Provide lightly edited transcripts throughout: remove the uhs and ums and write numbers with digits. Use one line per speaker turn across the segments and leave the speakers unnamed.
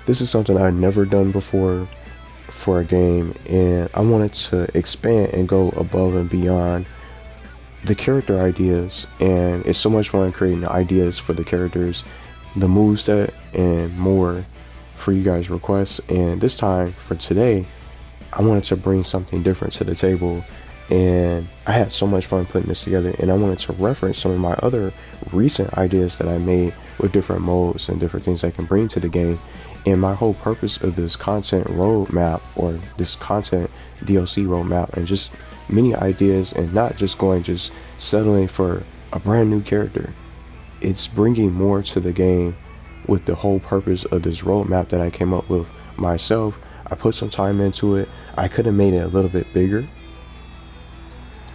This is something I've never done before for a game, and I wanted to expand and go above and beyond the character ideas. And it's so much fun creating the ideas for the characters, the moveset, and more for you guys' requests. And this time for today, I wanted to bring something different to the table, and I had so much fun putting this together, and I wanted to reference some of my other recent ideas that I made with different modes and different things I can bring to the game. And my whole purpose of this content roadmap, or this content DLC roadmap, and just many ideas, and not just settling for a brand new character. It's bringing more to the game with the whole purpose of this roadmap that I came up with myself. I put some time into it. I could have made it a little bit bigger,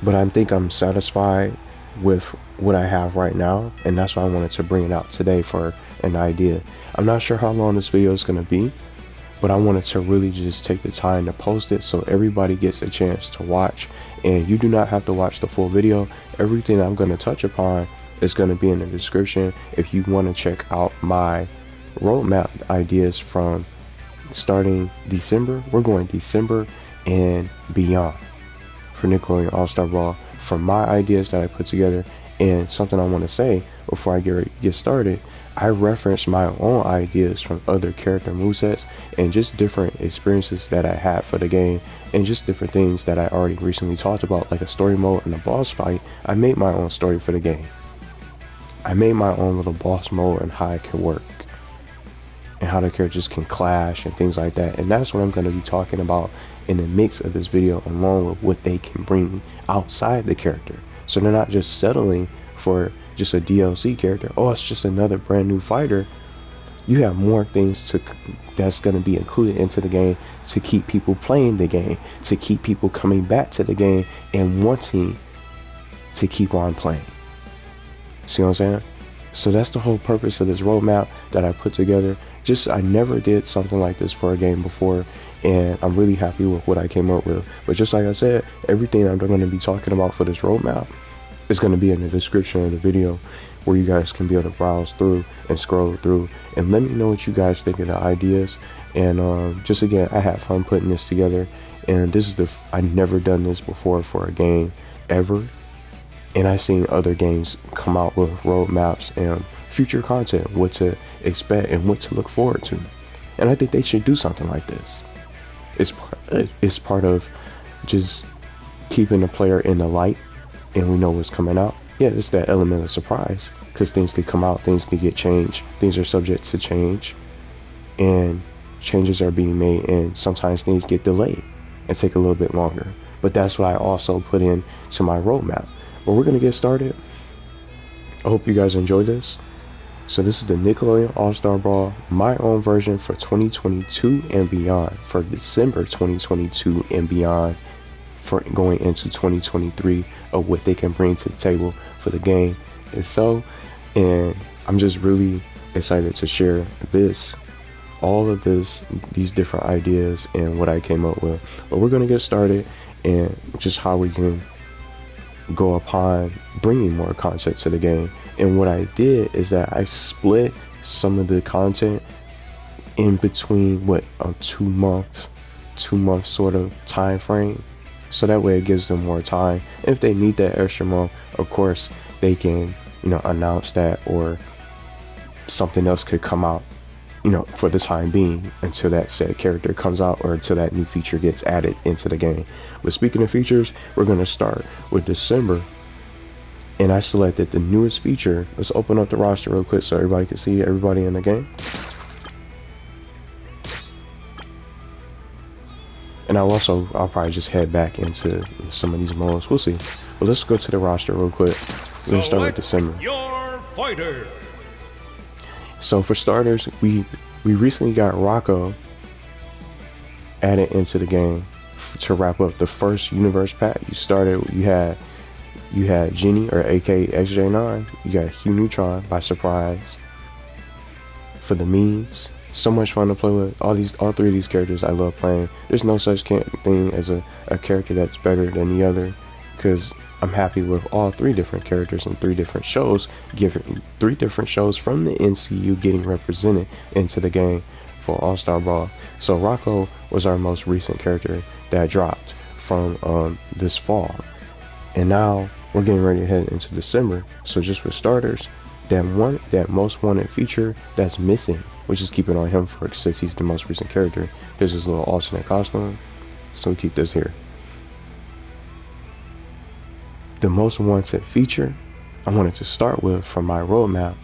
but I think I'm satisfied with what I have right now, and that's why I wanted to bring it out today for an idea. I'm not sure how long this video is going to be, but I wanted to really just take the time to post it so everybody gets a chance to watch. And you do not have to watch the full video. Everything I'm going to touch upon is going to be in the description if you want to check out my roadmap ideas from starting December. We're going December and beyond for Nickelodeon All-Star Brawl, from my ideas that I put together. And something I want to say before I get started, I referenced my own ideas from other character movesets and just different experiences that I had for the game, and just different things that I already recently talked about, like a story mode and a boss fight. I made my own story for the game. I made my own little boss mode and how it can work, and how the characters can clash and things like that. And that's what I'm going to be talking about in the mix of this video, along with what they can bring outside the character. So they're not just settling for just a DLC character. Oh, it's just another brand new fighter. You have more things that's going to be included into the game to keep people playing the game, to keep people coming back to the game and wanting to keep on playing. See what I'm saying? So that's the whole purpose of this roadmap that I put together. I never did something like this for a game before, and I'm really happy with what I came up with. But just like I said, everything I'm going to be talking about for this roadmap is going to be in the description of the video, where you guys can be able to browse through and scroll through and let me know what you guys think of the ideas. And just again, I had fun putting this together, and this is I've never done this before for a game ever. And I've seen other games come out with roadmaps and future content, what to expect and what to look forward to. And I think they should do something like this. It's part of just keeping the player in the light, and we know what's coming out. Yeah, it's that element of surprise, because things could come out, things could get changed, things are subject to change, and changes are being made, and sometimes things get delayed and take a little bit longer. But that's what I also put in to my roadmap. But we're going to get started. I hope you guys enjoy this. So this is the Nickelodeon All-Star Brawl, my own version for 2022 and beyond, for December 2022 and beyond, for going into 2023, of what they can bring to the table for the game itself. And I'm just really excited to share all of these different ideas and what I came up with. But we're going to get started, and just how we can go upon bringing more content to the game. And what I did is that I split some of the content in between a 2 month sort of time frame, so that way it gives them more time. And if they need that extra month, of course they can announce that, or something else could come out for the time being, until that said character comes out, or until that new feature gets added into the game. But speaking of features, we're going to start with December, and I selected the newest feature. Let's open up the roster real quick so everybody can see everybody in the game. And I'll probably just head back into some of these modes. We'll see. But let's go to the roster real quick. We're going to start with December.
Your fighter.
So for starters, we recently got Rocco added into the game to wrap up the first universe pack. You had Jenny, or aka XJ9. You got Hugh Neutron by surprise for the memes. So much fun to play with. All three of these characters I love playing. There's no such thing as a character that's better than the other, because I'm happy with all three different characters and three different shows, giving three different shows from the NCU getting represented into the game for All-Star Brawl. So Rocco was our most recent character that dropped from this fall, and now we're getting ready to head into December. So just for starters, that most wanted feature that's missing, which is keeping on him for, since he's the most recent character, there's this little alternate costume, so we keep this here. The most wanted feature I wanted to start with from my roadmap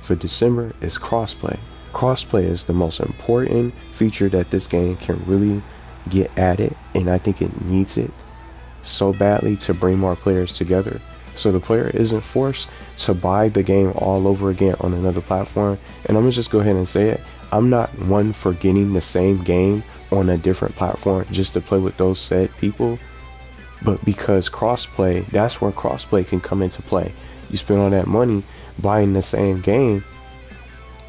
for December is crossplay. Crossplay is the most important feature that this game can really get added, and I think it needs it so badly to bring more players together. So the player isn't forced to buy the game all over again on another platform. And I'm gonna just go ahead and say it, I'm not one for getting the same game on a different platform just to play with those said people. But because crossplay, that's where crossplay can come into play. You spend all that money buying the same game,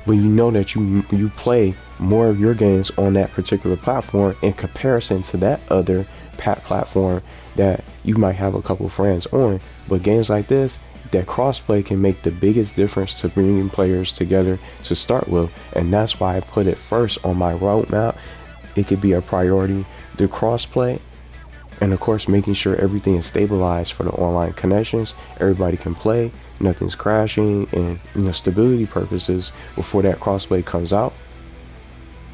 but you know that you play more of your games on that particular platform in comparison to that other platform that you might have a couple friends on. But games like this, that crossplay can make the biggest difference to bringing players together to start with, and that's why I put it first on my roadmap. It could be a priority, the crossplay, and of course making sure everything is stabilized for the online connections, everybody can play, nothing's crashing, and stability purposes before that crossplay comes out.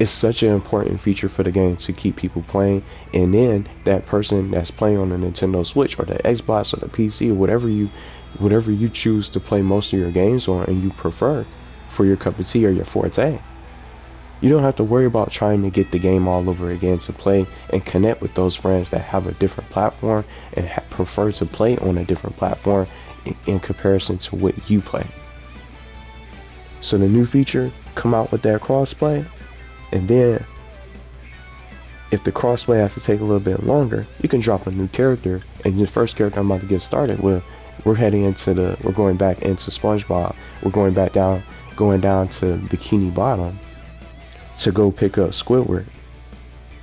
It's such an important feature for the game to keep people playing, and then that person that's playing on the Nintendo Switch or the Xbox or the PC or whatever you choose to play most of your games on and you prefer for your cup of tea or your forte, you don't have to worry about trying to get the game all over again to play and connect with those friends that have a different platform and prefer to play on a different platform in comparison to what you play. So the new feature come out with that crossplay, and then if the crossplay has to take a little bit longer, you can drop a new character. And the first character I'm about to get started with, we're going back into SpongeBob. We're going down to Bikini Bottom to go pick up Squidward,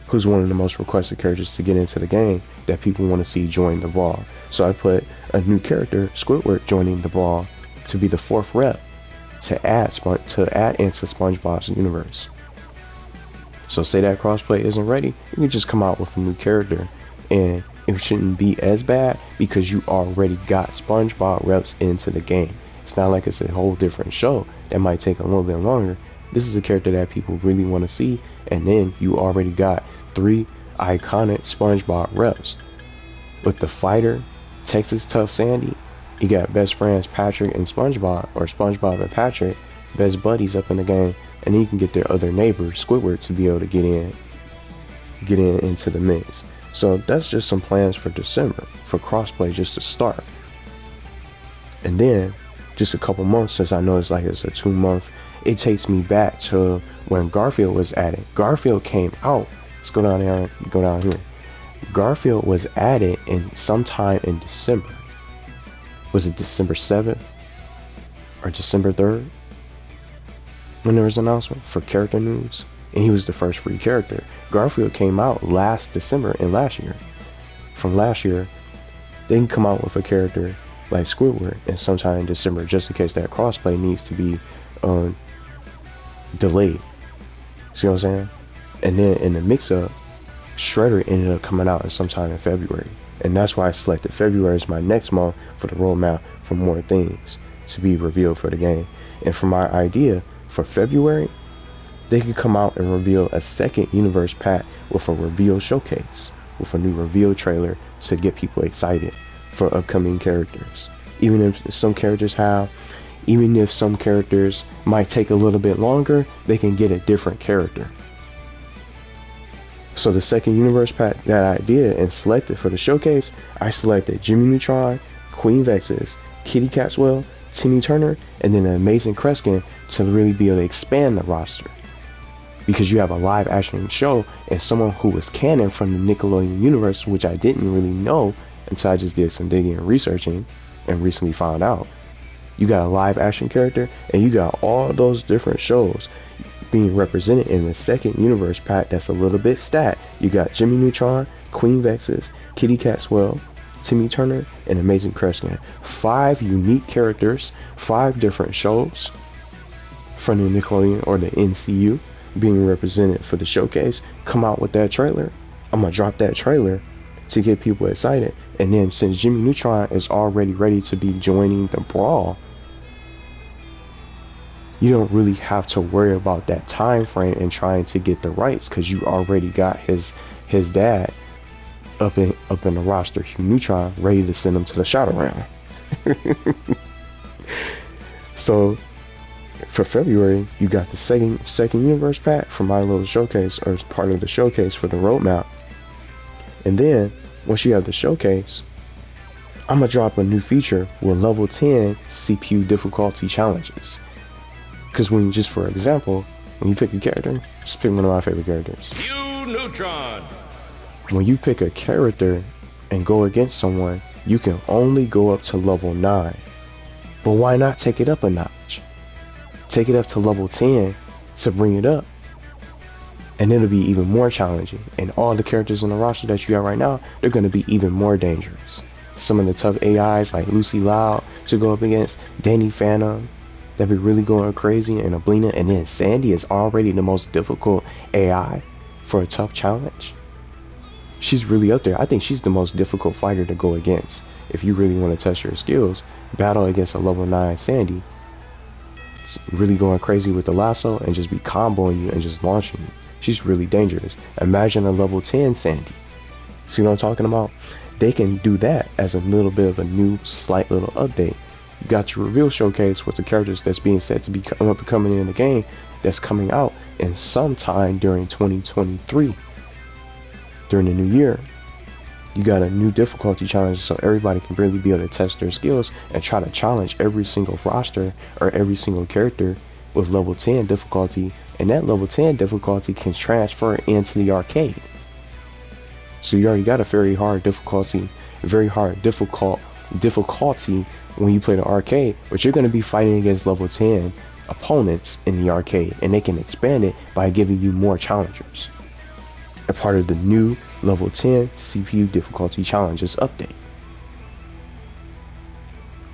who's one of the most requested characters to get into the game that people want to see join the brawl. So I put a new character, Squidward, joining the brawl to be the 4th rep to add into SpongeBob's universe. So say that crossplay isn't ready, you can just come out with a new character, and it shouldn't be as bad because you already got SpongeBob reps into the game. It's not like it's a whole different show that might take a little bit longer. This is a character that people really want to see, and then you already got 3 iconic SpongeBob reps. With the fighter, Texas Tough Sandy, you got best friends Patrick and SpongeBob, or SpongeBob and Patrick, best buddies up in the game, and then you can get their other neighbor, Squidward, to be able to get in into the mix. So that's just some plans for December, for crossplay just to start. And then, just a couple months, since I know it's a 2-month, it takes me back to when Garfield was added. Garfield came out. Let's go down here. Garfield was added sometime in December. Was it December 7th or December 3rd? When there was an announcement for character news, and he was the first free character. Garfield came out last December and last year. From last year, they can come out with a character like Squidward and sometime in December, just in case that crossplay needs to be delayed. See what I'm saying? And then in the mix-up, Shredder ended up coming out sometime in February, and that's why I selected February as my next month for the roadmap for more things to be revealed for the game. And for my idea for February, they could come out and reveal a second universe pack with a reveal showcase, with a new reveal trailer to get people excited for upcoming characters. Even if some characters might take a little bit longer, they can get a different character. So the second universe pack that I did and selected for the showcase, I selected Jimmy Neutron, Queen Vexus, Kitty Katswell, Timmy Turner, and then an amazing Kreskin to really be able to expand the roster. Because you have a live action show and someone who was canon from the Nickelodeon universe, which I didn't really know until I just did some digging and researching and recently found out. You got a live action character and you got all those different shows being represented in the second universe pack that's a little bit stacked. You got Jimmy Neutron, Queen Vexus, Kitty Katswell, Timmy Turner, and Amazing Kreskin. 5 unique characters, 5 different shows from the Nickelodeon or the NCU. being represented for the showcase, come out with that trailer. I'm gonna drop that trailer to get people excited. And then since Jimmy Neutron is already ready to be joining the brawl, you don't really have to worry about that time frame and trying to get the rights, because you already got his dad up in the roster, Hugh Neutron, ready to send him to the Shadow Realm. So for February, you got the second universe pack for My Little Showcase, or as part of the showcase for the roadmap. And then once you have the showcase, I'm gonna drop a new feature with level 10 CPU difficulty challenges. Because when, just for example, when you pick a character, just pick one of my favorite characters.
Hugh Neutron.
When you pick a character and go against someone, you can only go up to level 9. But why not take it up a notch? Take it up to level 10 to bring it up. And it'll be even more challenging. And all the characters in the roster that you have right now, they're going to be even more dangerous. Some of the tough AIs like Lucy Loud to go up against, Danny Phantom, that be really going crazy, and Ablina. And then Sandy is already the most difficult AI for a tough challenge. She's really up there. I think she's the most difficult fighter to go against. If you really want to test your skills, battle against a level 9 Sandy. It's really going crazy with the lasso and just be comboing you and just launching you. She's really dangerous. Imagine a level 10 Sandy. See what I'm talking about? They can do that as a little bit of a new, slight little update. You got your reveal showcase with the characters that's being said to be coming in the game, that's coming out in sometime during 2023, during the new year. You got a new difficulty challenge, so everybody can really be able to test their skills and try to challenge every single roster or every single character with level 10 difficulty, and that level 10 difficulty can transfer into the arcade. So you already got a very hard difficulty when you play the arcade, but you're going to be fighting against level 10 opponents in the arcade, and they can expand it by giving you more challengers. A part of the new level 10 CPU difficulty challenges update.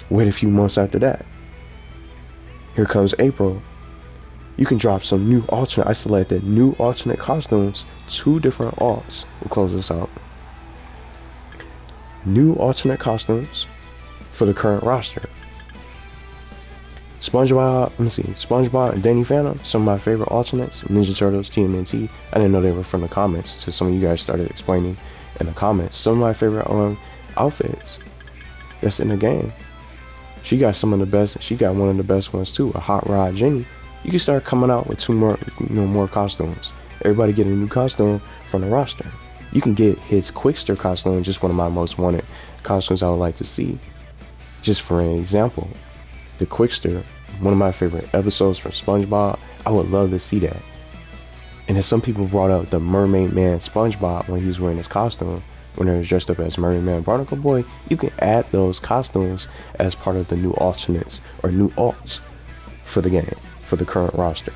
Wait a few months after that. Here comes April. You can drop some new alternate. I selected new alternate costumes, 2 different alts. We'll close this out. New alternate costumes for the current roster. SpongeBob and Danny Phantom, some of my favorite alternates. Ninja Turtles, TMNT. I didn't know they were from the comments, so some of you guys started explaining in the comments. Some of my favorite outfits that's in the game. She got some of the best. She got one of the best ones too, a Hot Rod Jenny. You can start coming out with 2 more, more costumes. Everybody get a new costume from the roster. You can get his Quickster costume, just one of my most wanted costumes I would like to see. Just for an example, the Quickster, one of my favorite episodes from SpongeBob. I would love to see that. And then some people brought up the Mermaid Man SpongeBob when he was wearing his costume, when he was dressed up as Mermaid Man Barnacle Boy. You can add those costumes as part of the new alternates or new alts for the game, for the current roster.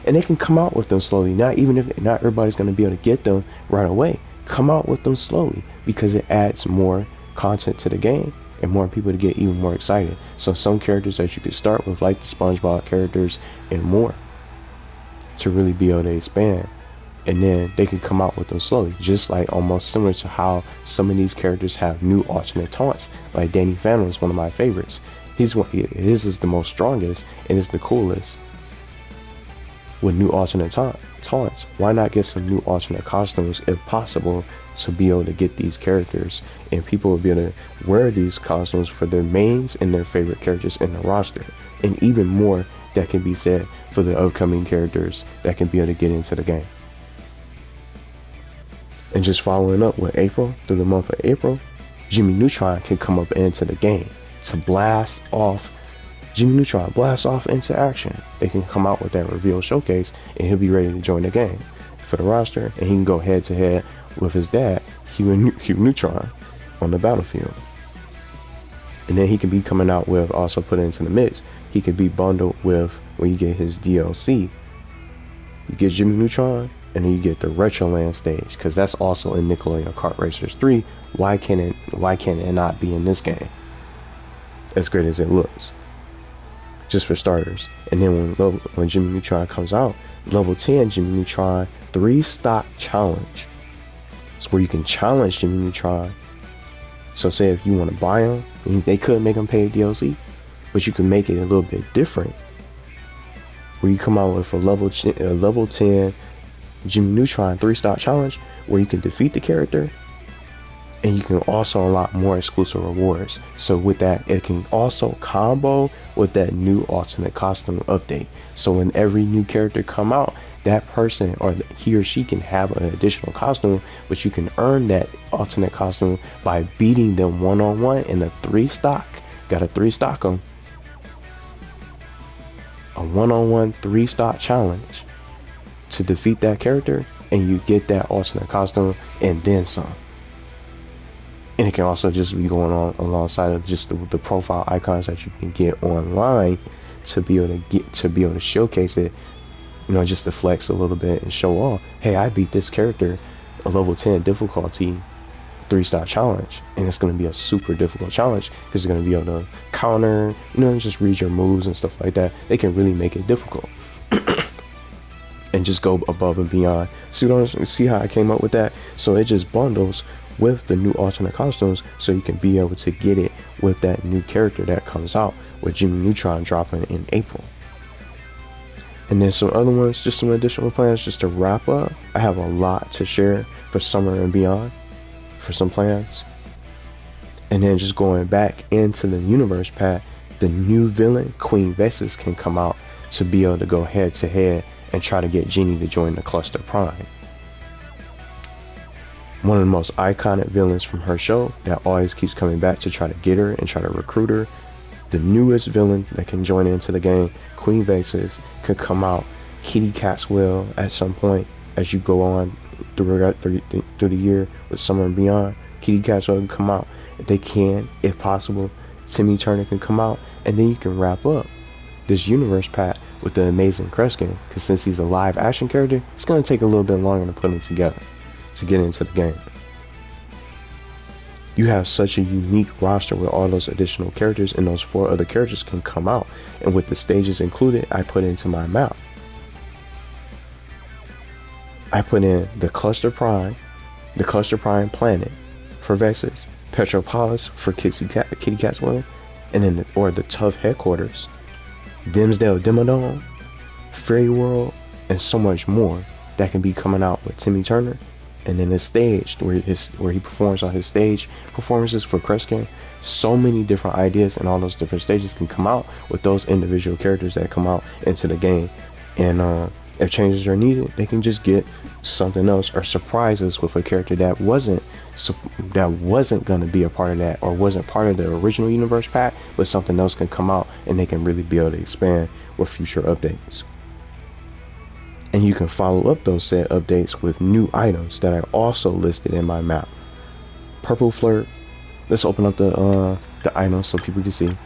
And they can come out with them slowly. Not everybody's going to be able to get them right away. Come out with them slowly, because it adds more content to the game and more people to get even more excited. So some characters that you could start with, like the SpongeBob characters and more, to really be able to expand. And then they can come out with them slowly, just like almost similar to how some of these characters have new alternate taunts. Like Danny Phantom is one of my favorites. His is the most strongest and it's the coolest with new alternate taunts. Why not get some new alternate costumes if possible, to be able to get these characters, and people will be able to wear these costumes for their mains and their favorite characters in the roster. And even more that can be said for the upcoming characters that can be able to get into the game. And just following up with April, through the month of April, Jimmy Neutron can come up into the game to blast off. Jimmy Neutron blasts off into action. They can come out with that reveal showcase and he'll be ready to join the game for the roster, and he can go head to head with his dad, Hugh Neutron, on the battlefield. And then he can be coming out with, also put into the mix, he could be bundled with, when you get his DLC, you get Jimmy Neutron, and then you get the Retroland Stage, because that's also in Nickelodeon Kart Racers 3. Why can't it not be in this game? As great as it looks. just for starters. And then when Jimmy Neutron comes out, level 10 Jimmy Neutron 3 Stock Challenge. It's where you can challenge Jimmy Neutron. So say if you want to buy him, they could make him pay DLC, but you can make it a little bit different. Where you come out with a level 10 Jimmy Neutron 3 Stock Challenge, where you can defeat the character, and you can also unlock more exclusive rewards. So with that, it can also combo with that new alternate costume update. So when every new character come out, that person or he or she can have an additional costume, but you can earn that alternate costume by beating them one-on-one in a 3 stock. Got a 3 stock them. A one-on-one 3 stock challenge to defeat that character, and you get that alternate costume and then some. And it can also just be going on alongside of just the profile icons that you can get online to be able to showcase it, just to flex a little bit and show off, hey, I beat this character a level 10 difficulty 3 stock challenge, and it's going to be a super difficult challenge because you're going to be able to counter, just read your moves and stuff like that. They can really make it difficult and just go above and beyond. See how I came up with that? So it just bundles with the new alternate costumes, so you can be able to get it with that new character that comes out with Jimmy Neutron dropping in April. And then some other ones, just some additional plans just to wrap up. I have a lot to share for summer and beyond for some plans. And then just going back into the universe pack, the new villain Queen Vexus can come out to be able to go head to head and try to get Genie to join the Cluster Prime. One of the most iconic villains from her show that always keeps coming back to try to get her and try to recruit her. The newest villain that can join into the game, Queen Vexus, could come out. Kitty Katswell at some point as you go on through the year with Summer and Beyond. Kitty Katswell can come out. If they can, if possible, Timmy Turner can come out, and then you can wrap up this universe pack with the amazing Kreskin, because since he's a live action character, it's going to take a little bit longer to put him together to get into the game. You have such a unique roster with all those additional characters, and those 4 other characters can come out, and with the stages included, I put into my map. I put in the Cluster Prime planet for Vexus, Petropolis for Kitty Katswell, and then the Tough Headquarters, Dimsdale Demodome, Fairy World, and so much more that can be coming out with Timmy Turner. And then the stage where he performs on his stage performances for Kreskin. So many different ideas and all those different stages can come out with those individual characters that come out into the game. And if changes are needed, they can just get something else or surprise us with a character that wasn't going to be a part of that, or wasn't part of the original universe pack, but something else can come out and they can really be able to expand with future updates. And you can follow up those said updates with new items that I also listed in my map. Purple Flirt. Let's open up the items so people can see.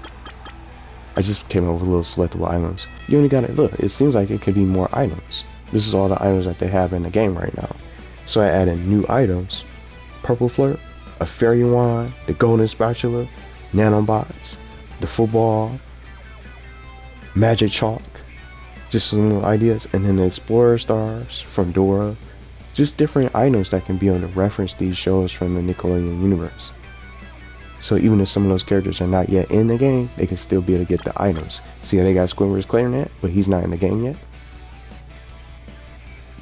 I just came up with little selectable items. You only got to look. It seems like it could be more items. This is all the items that they have in the game right now. So I added new items. Purple Flirt, a Fairy Wand, the Golden Spatula, Nanobots, the Football, Magic Chalk. Just some little ideas. And then the Explorer Stars from Dora. Just different items that can be able to reference these shows from the Nickelodeon universe. So even if some of those characters are not yet in the game, they can still be able to get the items. See how they got Squidward's clarinet, but he's not in the game yet?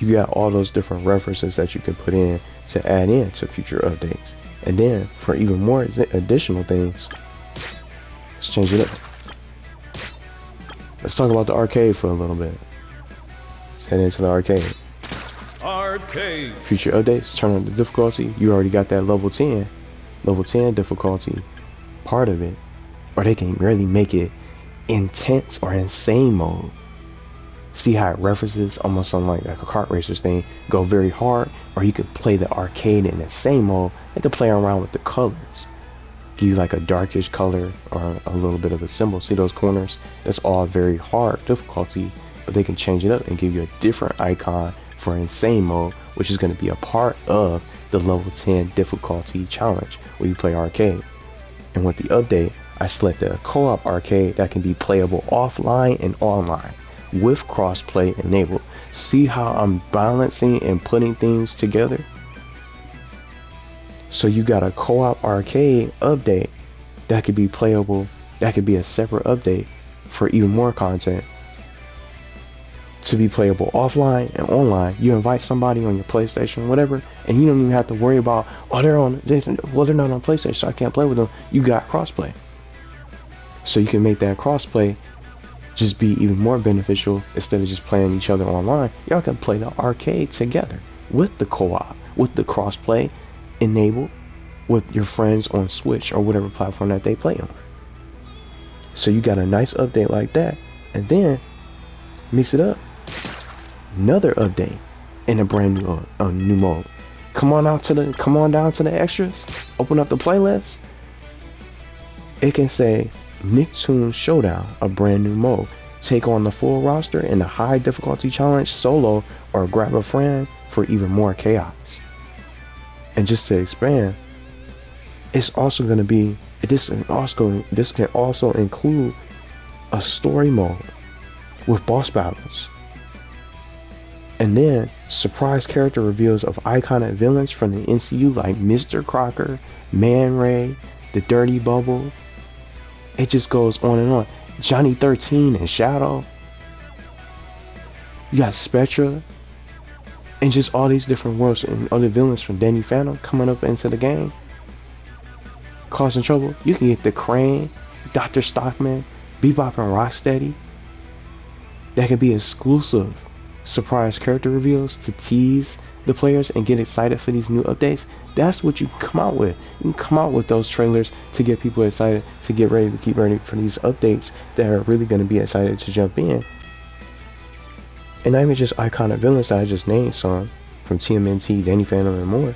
You got all those different references that you can put in to add in to future updates. And then for even more additional things, let's change it up. Let's talk about the arcade for a little bit. Let's head into the arcade.
Arcade.
Future updates, turn on the difficulty. You already got that level 10 difficulty part of it. Or they can really make it intense or insane mode. See how it references almost on like a kart racers thing. Go very hard, or you can play the arcade in insane mode. They can play around with the colors. Give you like a darkish color or a little bit of a symbol. See those corners? That's all very hard difficulty, but they can change it up and give you a different icon for insane mode, which is going to be a part of the level 10 difficulty challenge where you play arcade. And with the update, I selected a co-op arcade that can be playable offline and online with crossplay enabled. See how I'm balancing and putting things together? So you got a co-op arcade update that could be playable, that could be a separate update for even more content to be playable offline and online. You invite somebody on your PlayStation, whatever, and you don't even have to worry about, oh, they're not on PlayStation, so I can't play with them. You got crossplay. So you can make that crossplay just be even more beneficial. Instead of just playing each other online, y'all can play the arcade together with the co-op, with the crossplay enabled with your friends on Switch or whatever platform that they play on. So you got a nice update like that, and then mix it up. Another update in a brand new mode. Come on down to the extras. Open up the playlist. It can say Nicktoons Showdown, a brand new mode. Take on the full roster in a high difficulty challenge solo, or grab a friend for even more chaos. And just to expand, it's also going to be this can also include a story mode with boss battles. And then surprise character reveals of iconic villains from the MCU like Mr. Crocker, Man Ray, the Dirty Bubble. It just goes on and on. Johnny 13 and Shadow. You got Spectra. And just all these different worlds and other villains from Danny Phantom coming up into the game, causing trouble. You can get the Crane, Dr. Stockman, Bebop and Rocksteady. That can be exclusive surprise character reveals to tease the players and get excited for these new updates. That's what you can come out with. You can come out with those trailers to get people excited, to get ready, to keep ready for these updates that are really going to be excited to jump in. And not even just iconic villains that I just named some from TMNT, Danny Phantom, and more.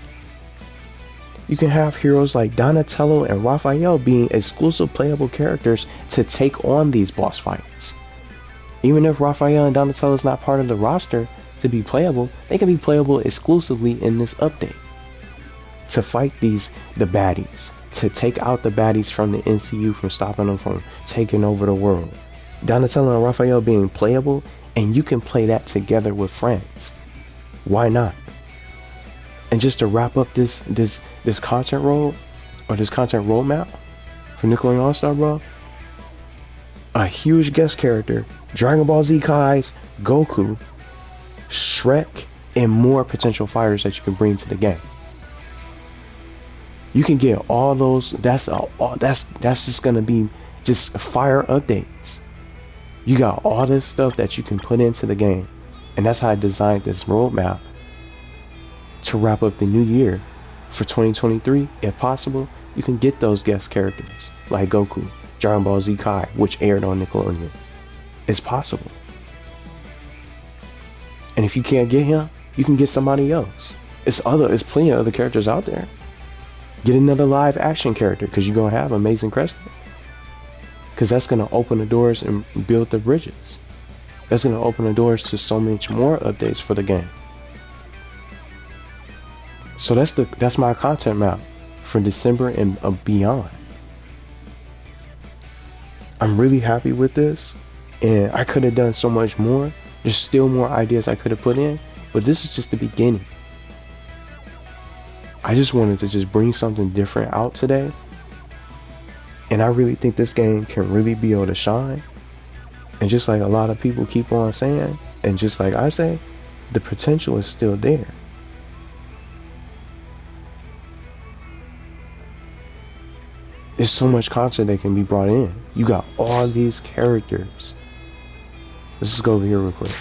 You can have heroes like Donatello and Raphael being exclusive playable characters to take on these boss fights. Even if Raphael and Donatello is not part of the roster to be playable, they can be playable exclusively in this update to fight the baddies, to take out the baddies from the MCU, from stopping them from taking over the world. Donatello and Raphael being playable, and you can play that together with friends. Why not? And just to wrap up this content road, or this content roadmap for Nickelodeon All-Star Brawl, a huge guest character, Dragon Ball Z Kai's Goku, Shrek, and more potential fighters that you can bring to the game. You can get all those. That's just gonna be just fire updates. You got all this stuff that you can put into the game, and that's how I designed this roadmap to wrap up the new year for 2023. If possible, you can get those guest characters like Goku, Dragon Ball Z Kai, which aired on Nickelodeon. It's possible. And if you can't get him, you can get somebody else. It's plenty of other characters out there. Get another live action character, because you're gonna have Amazing Kreskin. Because that's gonna open the doors and build the bridges. That's gonna open the doors to so much more updates for the game. So that's my content map for December and beyond. I'm really happy with this, and I could have done so much more. There's still more ideas I could have put in, but this is just the beginning. I just wanted to just bring something different out today, and I really think this game can really be able to shine. And just like a lot of people keep on saying, and just like I say, the potential is still there. There's so much content that can be brought in. You got all these characters. Let's just go over here real quick.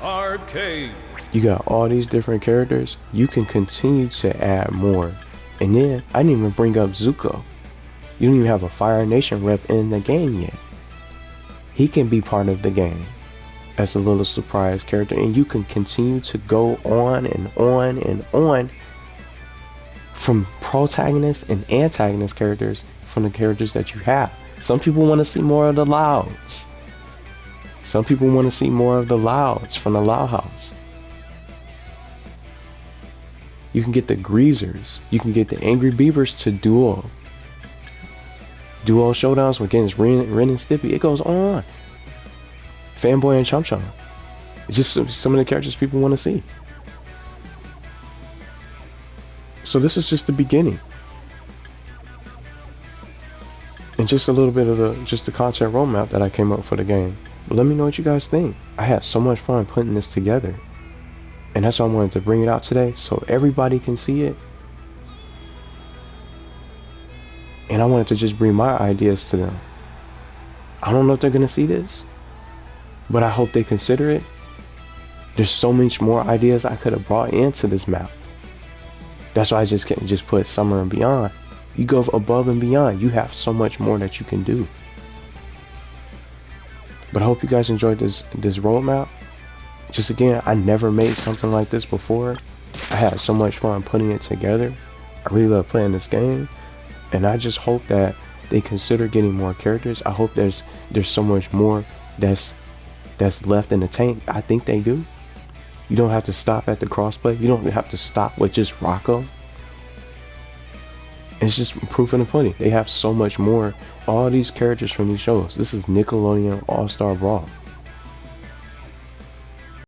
Arcade.
You got all these different characters. You can continue to add more. And then, I didn't even bring up Zuko. You don't even have a Fire Nation rep in the game yet. He can be part of the game as a little surprise character. And you can continue to go on and on and on from protagonist and antagonist characters from the characters that you have. Some people want to see more of the Louds. Some people want to see more of the Louds from the Loud House. You can get the Greasers. You can get the Angry Beavers to duel. Duo showdowns against Ren and Stippy. It goes on. Fanboy and Chum Chum. It's just some of the characters people want to see. So this is just the beginning. And just a little bit of the content roadmap that I came up for the game. But let me know what you guys think. I had so much fun putting this together. And that's why I wanted to bring it out today, so everybody can see it. And I wanted to just bring my ideas to them. I don't know if they're going to see this, but I hope they consider it. There's so much more ideas I could have brought into this map. That's why I just can't just put Summer and Beyond. You go above and beyond. You have so much more that you can do. But I hope you guys enjoyed this roadmap. Just again, I never made something like this before. I had so much fun putting it together. I really love playing this game. And I just hope that they consider getting more characters. I hope there's so much more that's left in the tank. I think they do. You don't have to stop at the crossplay. You don't have to stop with just Rocco. It's just proof in the pudding. They have so much more. All these characters from these shows. This is Nickelodeon All-Star Brawl.